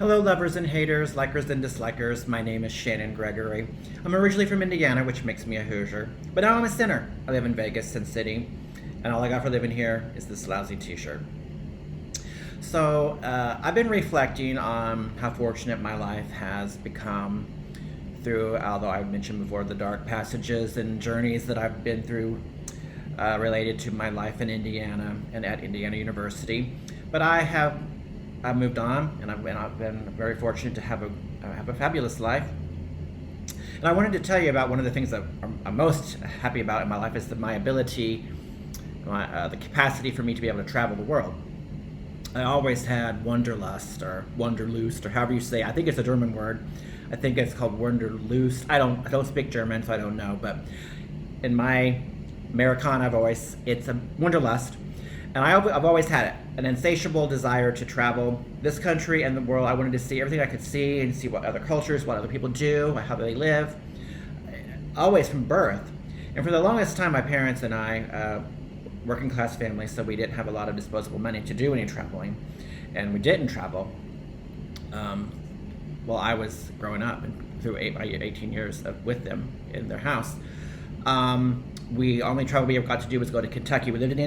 Hello, lovers and haters, likers and dislikers. My name is Shannon Gregory. I'm originally from Indiana, which makes me a Hoosier, but now I'm a sinner. I live in Vegas, Sin City, and all I got for living here is this lousy t-shirt. So, I've been reflecting on how fortunate my life has become through, although I mentioned before, the dark passages and journeys that I've been through related to my life in Indiana and at Indiana University. But I've moved on, and I've been very fortunate to have a fabulous life. And I wanted to tell you about one of the things that I'm most happy about in my life is my ability, the capacity for me to be able to travel the world. I always had wanderlust or wanderlust or however you say it. I think it's a German word. I think it's called wanderlust. I don't speak German, so I don't know. But in my Americana voice, it's a wanderlust. And I've always had it, an insatiable desire to travel this country and the world. I wanted to see everything I could see and see what other cultures, what other people do, how they live, always from birth. And for the longest time, my parents and I, working class family, so we didn't have a lot of disposable money to do any traveling, and we didn't travel. While I was growing up and through 18 years with them in their house. We only travel we ever got to do was go to Kentucky. We lived in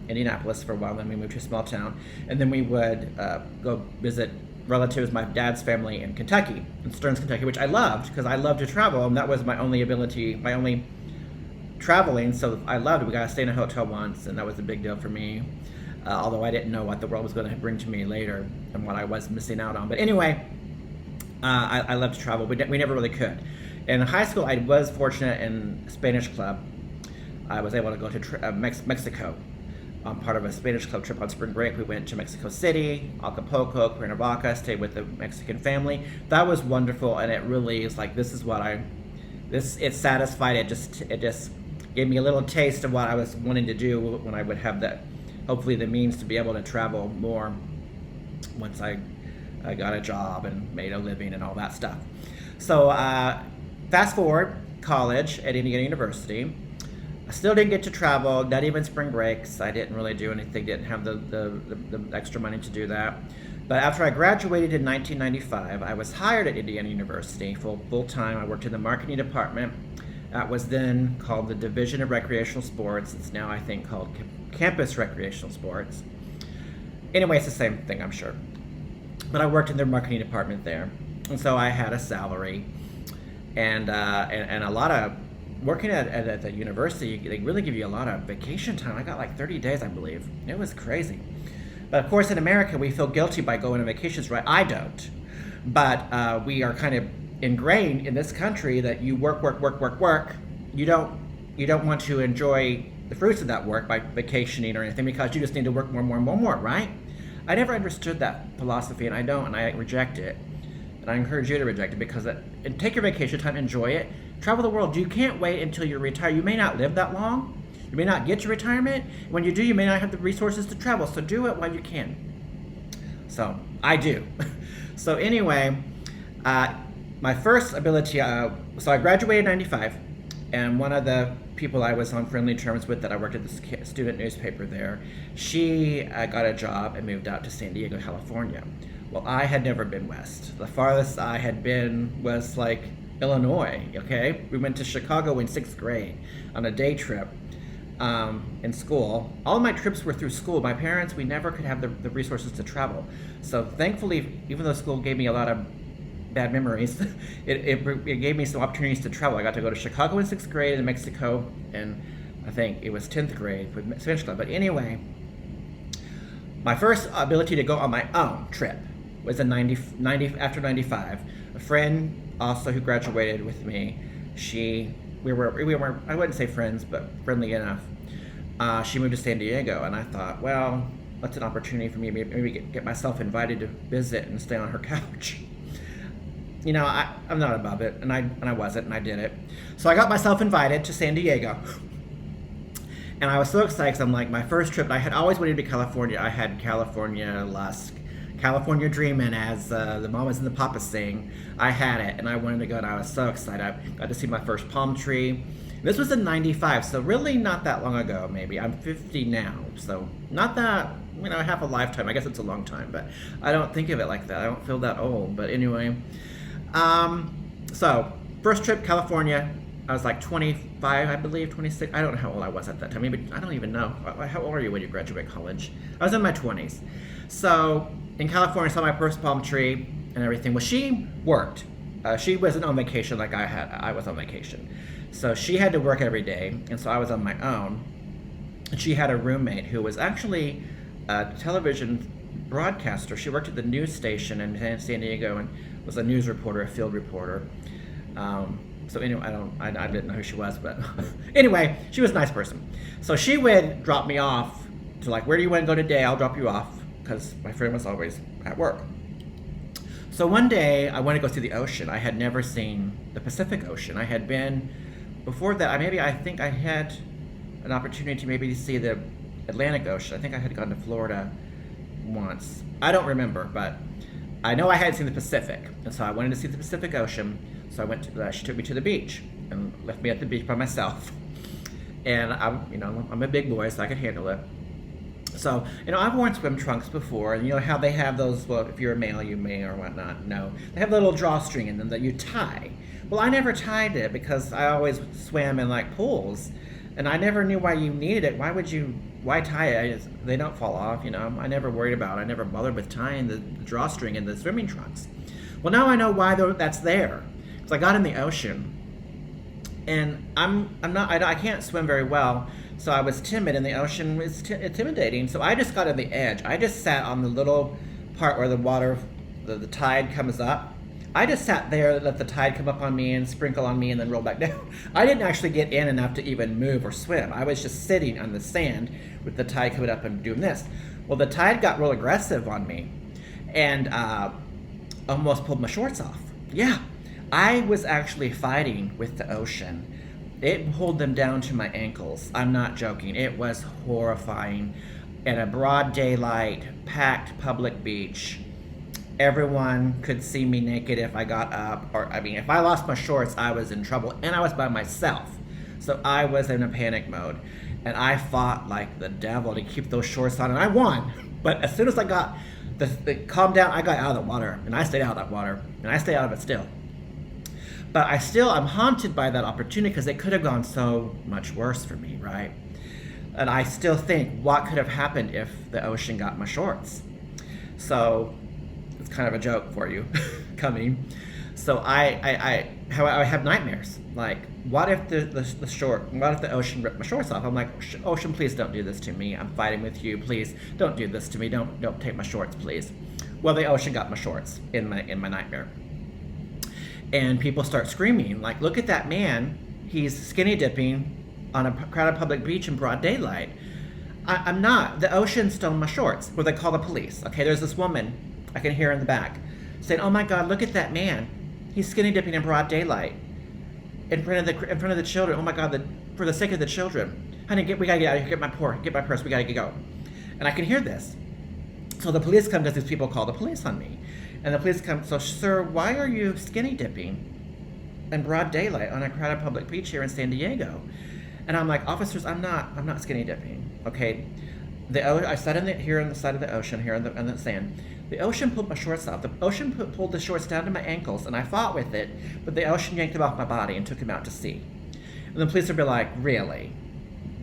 Indianapolis for a while, then we moved to a small town, and then we would go visit relatives, my dad's family in Kentucky, in Stearns, Kentucky, which I loved because I loved to travel, and that was my only ability, my only traveling, so I loved it. We got to stay in a hotel once, and that was a big deal for me, although I didn't know what the world was going to bring to me later and what I was missing out on. But anyway, I love to travel. We never really could. In high school, I was fortunate in Spanish club. I was able to go to Mexico. Part of a Spanish club trip on spring break. We went to Mexico City, Acapulco, Cuernavaca, stayed with the Mexican family. That was wonderful, and it really is like, this is what it satisfied. It just gave me a little taste of what I was wanting to do when I would have hopefully the means to be able to travel more once I got a job and made a living and all that stuff. So fast forward, college at Indiana University. I still didn't get to travel, not even spring breaks. I didn't really do anything, didn't have the extra money to do that. But after I graduated in 1995, I was hired at Indiana University full time. I worked in the marketing department. That was then called the Division of Recreational Sports. It's now, I think, called Campus Recreational Sports. Anyway, it's the same thing, I'm sure. But I worked in their marketing department there. And so I had a salary and a lot of working at the university. They really give you a lot of vacation time. I got like 30 days, I believe. It was crazy. But of course, in America, we feel guilty by going on vacations, right? I don't. But we are kind of ingrained in this country that you work. You don't want to enjoy the fruits of that work by vacationing or anything because you just need to work more, right? I never understood that philosophy, and I don't, and I reject it. And I encourage you to reject it because and take your vacation time, enjoy it, travel the world. You can't wait until you retire. You may not live that long. You may not get to retirement. When you do, you may not have the resources to travel. So do it while you can. So I do. So anyway, my first ability. So I graduated in '95, and one of the people I was on friendly terms with that I worked at the student newspaper there, she got a job and moved out to San Diego, California. Well, I had never been west. The farthest I had been was like Illinois, okay? We went to Chicago in 6th grade on a day trip in school. All of my trips were through school. My parents, we never could have the resources to travel. So thankfully, even though school gave me a lot of bad memories, it gave me some opportunities to travel. I got to go to Chicago in 6th grade and Mexico, and I think it was 10th grade with Spanish club. But anyway, my first ability to go on my own trip was in after 95. A friend also who graduated with me, we were I wouldn't say friends, but friendly enough. She moved to San Diego, and I thought, well, that's an opportunity for me to maybe get myself invited to visit and stay on her couch. You know, I'm not above it, and I wasn't, and I did it. So I got myself invited to San Diego. And I was so excited because I'm like, my first trip, I had always wanted to be California. I had California lust, California dreaming, as the mamas and the papas sing. I had it, and I wanted to go, and I was so excited. I got to see my first palm tree. This was in '95, so really not that long ago, maybe. I'm 50 now, so not that half a lifetime. I guess it's a long time, but I don't think of it like that. I don't feel that old. But anyway, so first trip, California. I was like 25, I believe, 26. I don't know how old I was at that time. Maybe, I don't even know. How old are you when you graduate college? I was in my 20s. So in California, I saw my first palm tree and everything. Well, she worked. She wasn't on vacation like I was on vacation. So she had to work every day, and so I was on my own. And she had a roommate who was actually a television broadcaster. She worked at the news station in San Diego and was a news reporter, a field reporter. So anyway, I didn't know who she was, but anyway, she was a nice person. So she would drop me off to like, where do you want to go today? I'll drop you off, because my friend was always at work. So one day I went to go see the ocean. I had never seen the Pacific Ocean. I had been, before that, I think I had an opportunity to maybe see the Atlantic Ocean. I think I had gone to Florida once. I don't remember, but I know I hadn't seen the Pacific. And so I wanted to see the Pacific Ocean. So I went to, she took me to the beach and left me at the beach by myself. And I'm a big boy, so I could handle it. So, I've worn swim trunks before, and how they have those, well, if you're a male, you may or whatnot, no. They have the little drawstring in them that you tie. Well, I never tied it because I always swam in like pools, and I never knew why you needed it. Why tie it? They don't fall off, I never worried about it. I never bothered with tying the drawstring in the swimming trunks. Well, now I know why that's there. Because I got in the ocean, and I can't swim very well, so I was timid, and the ocean was intimidating. So I just got on the edge. I just sat on the little part where the water, the tide comes up. I just sat there, let the tide come up on me and sprinkle on me and then roll back down. I didn't actually get in enough to even move or swim. I was just sitting on the sand with the tide coming up and doing this. Well, the tide got real aggressive on me and almost pulled my shorts off. Yeah, I was actually fighting with the ocean. It pulled them down to my ankles. I'm not joking. It was horrifying. In a broad daylight, packed public beach, everyone could see me naked if I got up. If I lost my shorts, I was in trouble. And I was by myself. So I was in a panic mode. And I fought like the devil to keep those shorts on. And I won. But as soon as I got the calm down, I got out of the water. And I stayed out of that water. And I stay out of it still. But I'm haunted by that opportunity because it could have gone so much worse for me, right? And I still think, what could have happened if the ocean got my shorts? So it's kind of a joke for you coming. So I have nightmares. Like, what if what if the ocean ripped my shorts off? I'm like, ocean, please don't do this to me. I'm fighting with you. Please don't do this to me. Don't take my shorts, please. Well, the ocean got my shorts in my nightmare. And people start screaming, like, look at that man. He's skinny dipping on a crowded public beach in broad daylight. I'm not. The ocean stole my shorts. Well, they call the police. Okay, there's this woman, I can hear in the back, saying, oh my God, look at that man. He's skinny dipping in broad daylight in front of the children. Oh my God, for the sake of the children. Honey, we gotta get out of here. Get my purse. We gotta go. And I can hear this. So the police come because these people call the police on me. And the police come, so, sir, why are you skinny dipping in broad daylight on a crowded public beach here in San Diego? And I'm like, officers, I'm not skinny dipping, okay? I sat here on the side of the ocean, here on the sand. The ocean pulled my shorts off. The ocean pulled the shorts down to my ankles, and I fought with it, but the ocean yanked them off my body and took them out to sea. And the police would be like, really?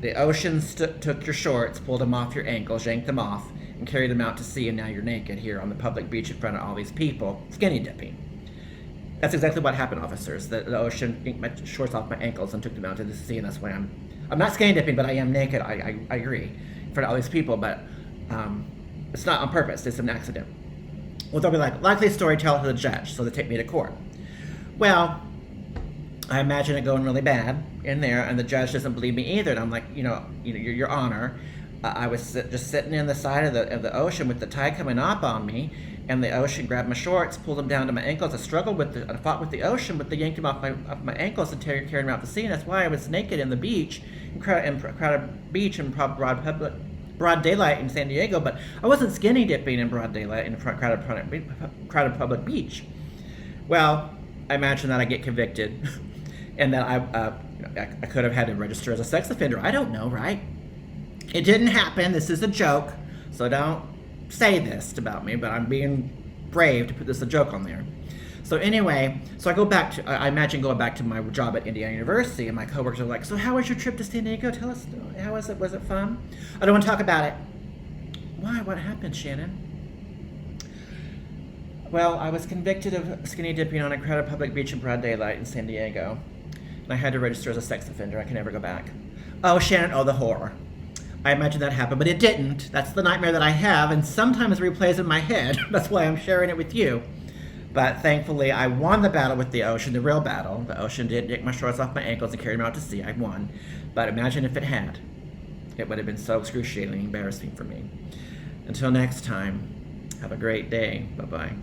The ocean took your shorts, pulled them off your ankles, yanked them off, and carried them out to sea, and now you're naked here on the public beach in front of all these people, skinny dipping. That's exactly what happened, officers. The ocean yanked my shorts off my ankles and took them out to the sea, and that's why I'm not skinny dipping, but I am naked. I agree, in front of all these people, but it's not on purpose. It's an accident. Well, they'll be like, likely story, tell it to the judge, so they take me to court. Well, I imagine it going really bad in there, and the judge doesn't believe me either. And I'm like, Your Honor, I was just sitting in the side of the ocean with the tide coming up on me, and the ocean grabbed my shorts, pulled them down to my ankles. I fought with the ocean, but they yanked them off my ankles and carried them out to sea. And that's why I was naked in the beach, in crowded beach in broad daylight in San Diego. But I wasn't skinny dipping in broad daylight in a crowded public beach. Well, I imagine that I get convicted, and that I could have had to register as a sex offender. I don't know, right? It didn't happen. This is a joke. So don't say this about me, but I'm being brave to put this a joke on there. So anyway, so I go back to, I imagine going back to my job at Indiana University, and my coworkers are like, so how was your trip to San Diego? Tell us, how was it? Was it fun? I don't want to talk about it. Why? What happened, Shannon? Well, I was convicted of skinny dipping on a crowded public beach in broad daylight in San Diego, and I had to register as a sex offender. I can never go back. Oh, Shannon, oh, the horror. I imagine that happened, but it didn't. That's the nightmare that I have, and sometimes it replays in my head. That's why I'm sharing it with you. But thankfully, I won the battle with the ocean, the real battle. The ocean did take my shorts off my ankles and carry me out to sea. I won. But imagine if it had. It would have been so excruciatingly embarrassing for me. Until next time, have a great day. Bye-bye.